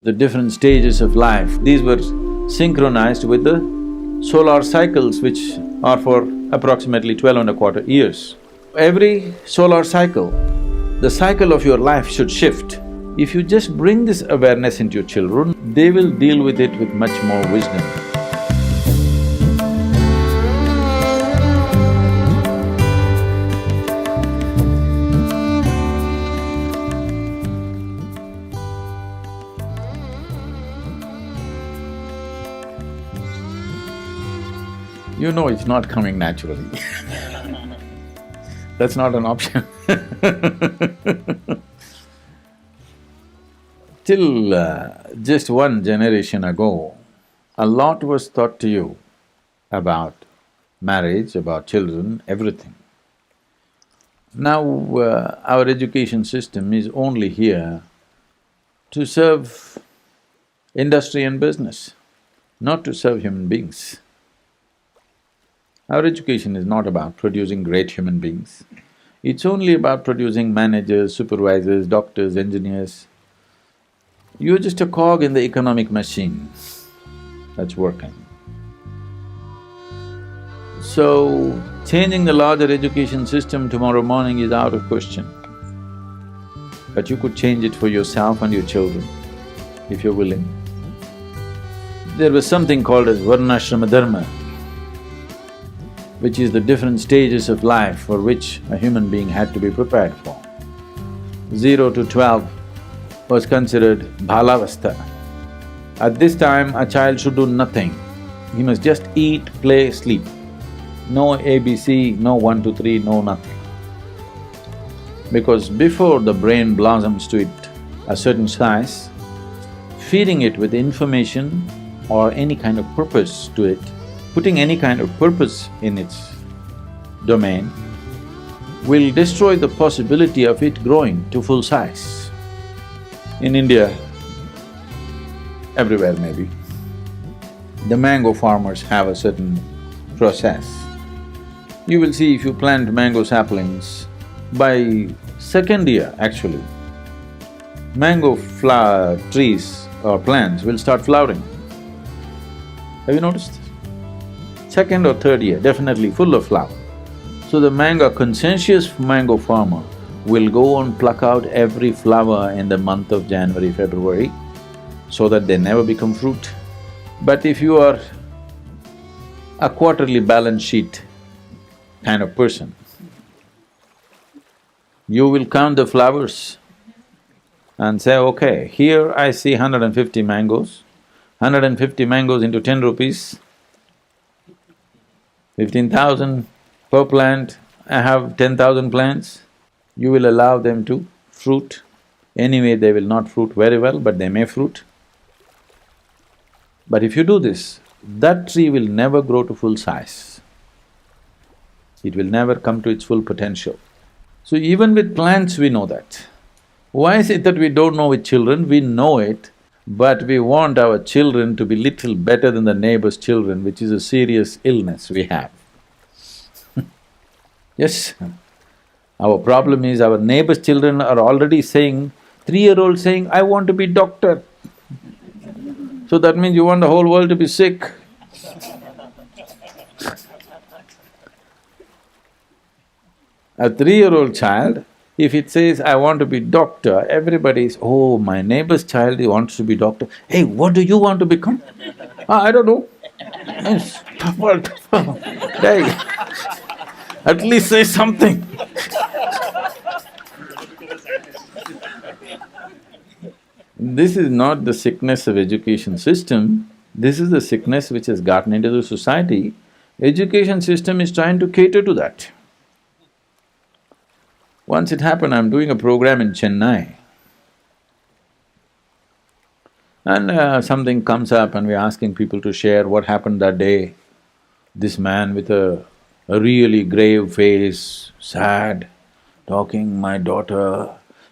the different stages of life, these were synchronized with the solar cycles which are for approximately 12 and a quarter years. Every solar cycle, the cycle of your life should shift. If you just bring this awareness into your children, they will deal with it with much more wisdom. You know it's not coming naturally. That's not an option. Till just one generation ago, a lot was taught to you about marriage, about children, everything. Now, our education system is only here to serve industry and business, not to serve human beings. Our education is not about producing great human beings. It's only about producing managers, supervisors, doctors, engineers. You're just a cog in the economic machine that's working. So, changing the larger education system tomorrow morning is out of question. But you could change it for yourself and your children, if you're willing. There was something called as Varnashrama Dharma, which is the different stages of life for which a human being had to be prepared for. 0 to 12 was considered balavastha. At this time, a child should do nothing. He must just eat, play, sleep. No ABC, no 1, 2, 3, no nothing. Because before the brain blossoms to it a certain size, feeding it with information or any kind of purpose to it, putting any kind of purpose in its domain, will destroy the possibility of it growing to full size. In India, everywhere maybe, the mango farmers have a certain process. You will see if you plant mango saplings, by second year actually, mango flower trees or plants will start flowering. Have you noticed? Second or third year, definitely full of flower. So the conscientious mango farmer will go and pluck out every flower in the month of January, February, so that they never become fruit. But if you are a quarterly balance sheet kind of person, you will count the flowers and say, okay, here I see 150 mangoes, 150 mangoes into 10 rupees, 15,000 per plant, I have 10,000 plants, you will allow them to fruit. Anyway, they will not fruit very well, but they may fruit. But if you do this, that tree will never grow to full size. It will never come to its full potential. So even with plants we know that. Why is it that we don't know with children? We know it, but we want our children to be little better than the neighbor's children, which is a serious illness we have. Yes, our problem is our neighbor's children are already saying, 3-year-old saying, I want to be doctor. So that means you want the whole world to be sick. A 3-year-old child, if it says, I want to be doctor, everybody is, oh, my neighbor's child, he wants to be doctor. Hey, what do you want to become? I don't know. Yes, tougher. Hey, at least say something. This is not the sickness of education system, this is the sickness which has gotten into the society. Education system is trying to cater to that. Once it happened, I'm doing a program in Chennai, and something comes up and we're asking people to share what happened that day. This man with a really grave face, sad, talking, my daughter,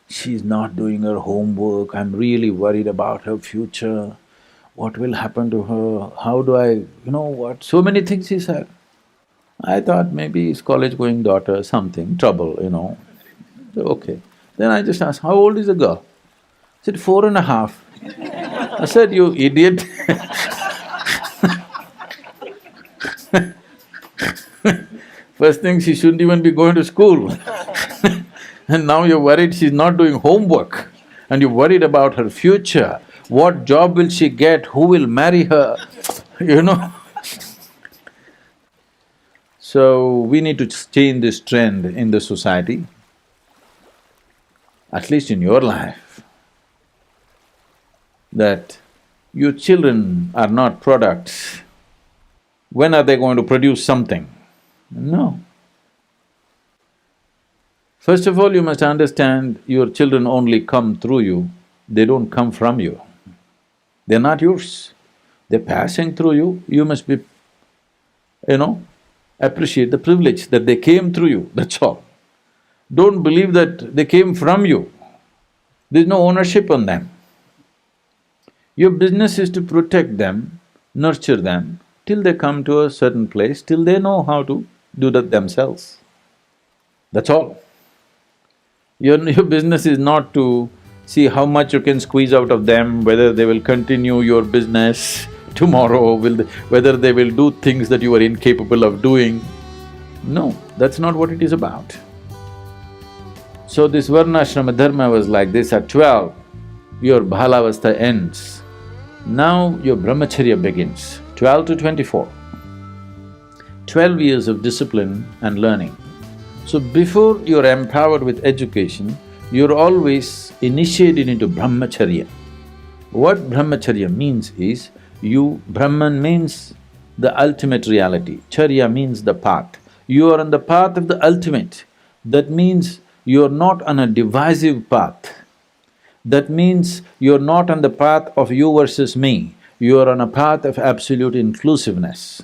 she's not doing her homework, I'm really worried about her future, what will happen to her, how do I… you know what, so many things he said. I thought maybe his college-going daughter, something, trouble, you know. So, okay. Then I just asked, how old is the girl? I said, 4.5. I said, you idiot. First thing, she shouldn't even be going to school. And now you're worried she's not doing homework, and you're worried about her future. What job will she get? Who will marry her? You know? So, we need to change this trend in the society, at least in your life, that your children are not products. When are they going to produce something? No. First of all, you must understand your children only come through you, they don't come from you. They're not yours. They're passing through you, you must be, appreciate the privilege that they came through you, that's all. Don't believe that they came from you. There's no ownership on them. Your business is to protect them, nurture them, till they come to a certain place, till they know how to do that themselves. That's all. Your business is not to see how much you can squeeze out of them, whether they will continue your business tomorrow, whether they will do things that you are incapable of doing. No, that's not what it is about. So this Varnashrama Dharma was like this: at 12, your Bahalavastha ends. Now your Brahmacharya begins, 12 to 24. 12 years of discipline and learning. So before you're empowered with education, you're always initiated into Brahmacharya. What Brahmacharya means is, Brahman means the ultimate reality, Charya means the path. You are on the path of the ultimate. That means you're not on a divisive path. That means you're not on the path of you versus me, you are on a path of absolute inclusiveness.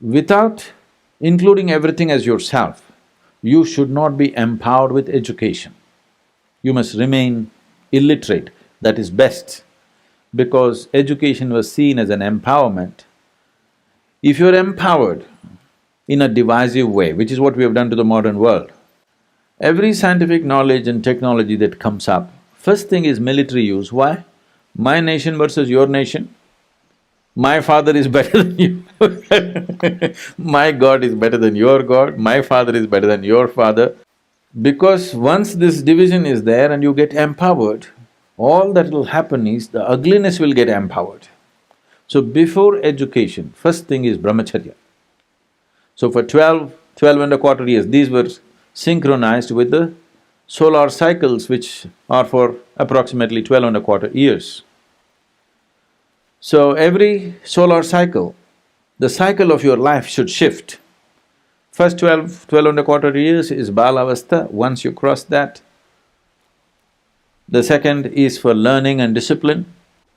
Without including everything as yourself, you should not be empowered with education. You must remain illiterate, that is best, because education was seen as an empowerment. If you're empowered in a divisive way, which is what we have done to the modern world, every scientific knowledge and technology that comes up, first thing is military use. Why? My nation versus your nation. My father is better than you my God is better than your God, my father is better than your father. Because once this division is there and you get empowered, all that will happen is the ugliness will get empowered. So before education, first thing is Brahmacharya. So for 12 and a quarter years, these were synchronized with the solar cycles, which are for approximately 12 and a quarter years. So every solar cycle, the cycle of your life should shift. First 12 and a quarter years is Balavastha. Once you cross that, the second is for learning and discipline.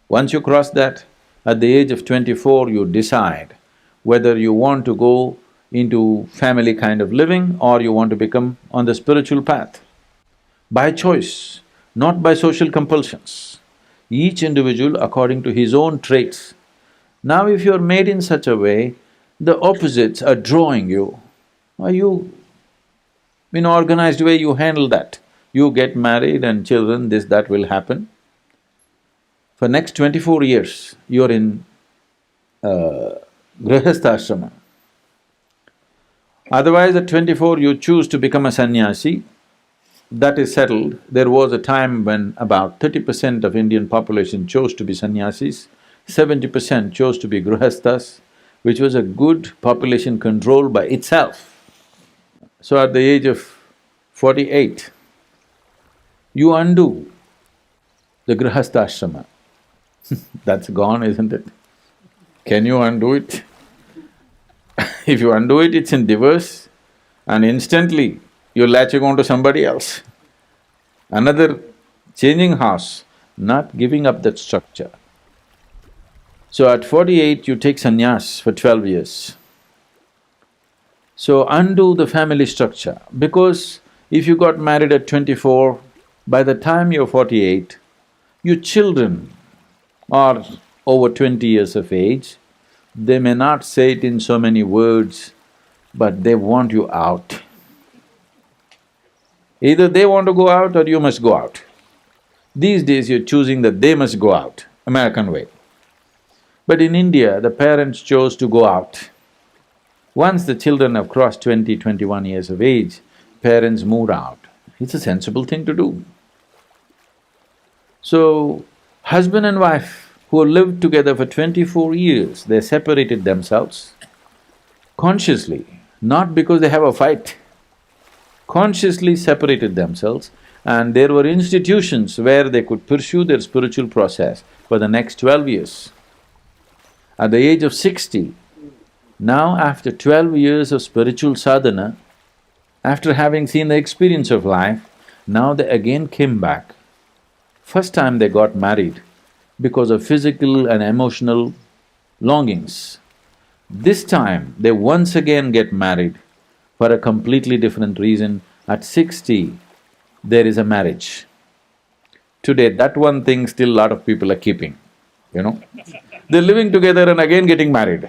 Once you cross that, at the age of 24, you decide whether you want to go into family kind of living or you want to become on the spiritual path. By choice, not by social compulsions. Each individual according to his own traits. Now if you're made in such a way, the opposites are drawing you. Are you… in organized way you handle that. You get married and children, this, that will happen. For next 24 years, you're in Grihastha ashrama. Otherwise at 24 you choose to become a sannyasi, that is settled. There was a time when about 30% of Indian population chose to be sannyasis, 70% chose to be grihasthas, which was a good population control by itself. So at the age of 48, you undo the grihastha ashrama. That's gone, isn't it? Can you undo it? If you undo it, it's in divorce, and instantly you're latching on to somebody else. Another changing house, not giving up that structure. So at 48, you take sannyas for 12 years. So undo the family structure, because if you got married at 24, by the time you're 48, your children are over 20 years of age. They may not say it in so many words, but they want you out. Either they want to go out or you must go out. These days you're choosing that they must go out, American way. But in India, the parents chose to go out. Once the children have crossed 20, 21 years of age, parents moved out. It's a sensible thing to do. So, husband and wife who have lived together for 24 years, they separated themselves consciously, not because they have a fight, consciously separated themselves, and there were institutions where they could pursue their spiritual process for the next 12 years. At the age of 60, now after 12 years of spiritual sadhana, after having seen the experience of life, now they again came back. First time they got married because of physical and emotional longings. This time they once again get married for a completely different reason. At 60, there is a marriage. Today, that one thing still lot of people are keeping, you know. They're living together and again getting married.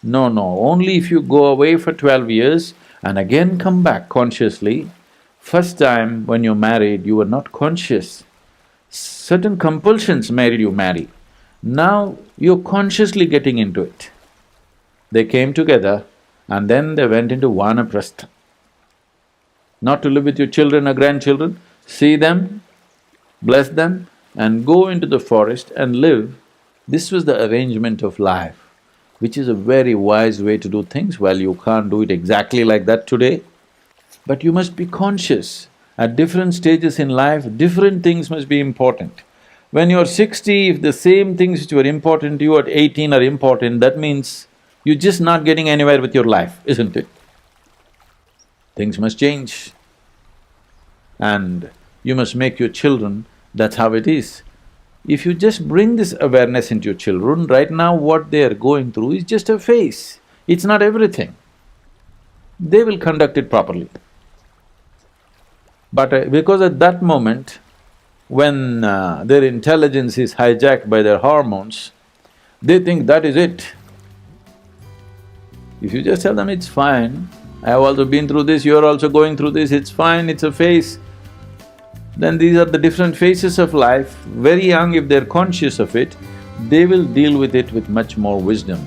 No, only if you go away for 12 years and again come back consciously. First time when you're married, you were not conscious. Certain compulsions made you marry. Now you're consciously getting into it. They came together and then they went into vanaprastha. Not to live with your children or grandchildren, see them, bless them and go into the forest and live. This was the arrangement of life, which is a very wise way to do things. Well, you can't do it exactly like that today, but you must be conscious. At different stages in life, different things must be important. When you're 60, if the same things which were important to you at 18 are important, that means you're just not getting anywhere with your life, isn't it? Things must change. And you must make your children, that's how it is. If you just bring this awareness into your children, right now what they are going through is just a phase, it's not everything. They will conduct it properly. But because at that moment, when their intelligence is hijacked by their hormones, they think that is it. If you just tell them, it's fine, I have also been through this, you're also going through this, it's fine, it's a phase. Then these are the different phases of life. Very young, if they're conscious of it, they will deal with it with much more wisdom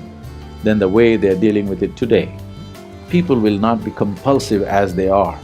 than the way they're dealing with it today. People will not be compulsive as they are.